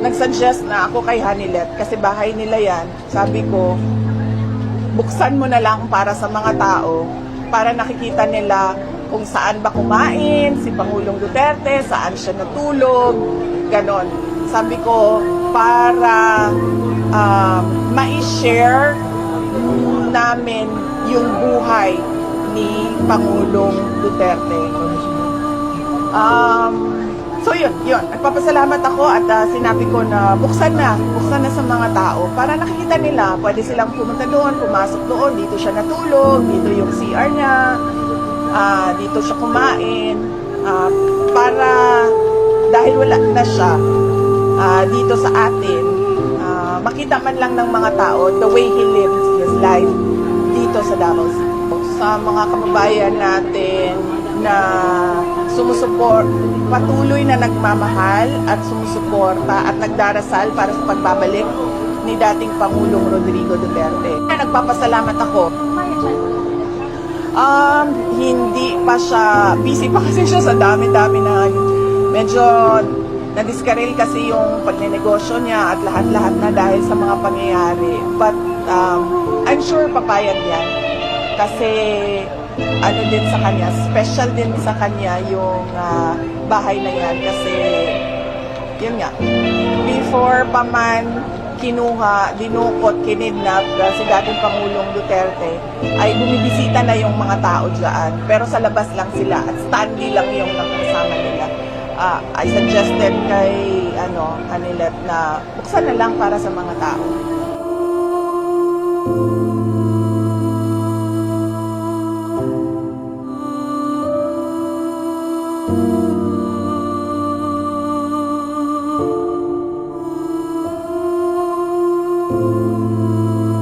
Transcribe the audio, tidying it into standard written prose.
nagsuggest na ako kay Hanilet kasi bahay nila yan. Sabi ko, buksan mo na lang para sa mga tao para nakikita nila kung saan ba kumain si Pangulong Duterte, saan siya natulog, ganon. Sabi ko, para ma-share namin yung buhay ni Pangulong Duterte. So yun. Nagpapasalamat ako at sinabi ko na buksan na sa mga tao para nakikita nila, pwede silang pumunta doon, pumasok doon, dito siya natulog, dito yung CR niya, dito siya kumain, para dahil wala na siya dito sa atin, makita man lang ng mga tao the way he lives his life dito sa Davao City. Sa mga kababayan natin na patuloy na nagmamahal at sumusuporta at nagdarasal para sa pagbabalik ni dating Pangulong Rodrigo Duterte. Nagpapasalamat ako. Hindi pa siya, busy pa kasi siya sa dami-dami na medyo nadiskaril kasi yung pagnenegosyo niya at lahat-lahat na dahil sa mga pangyayari. But I'm sure papayag yan. Kasi ano din sa kanya, special din sa kanya yung bahay na yan. Kasi yun nga, before pa man kinuha, dinukot, kinidnap si dating Pangulong Duterte, ay bumibisita na yung mga tao dyan. Pero sa labas lang sila at standy lang yung nakasama nila. I suggested kay Hanilet na buksan na lang para sa mga tao. Thank you.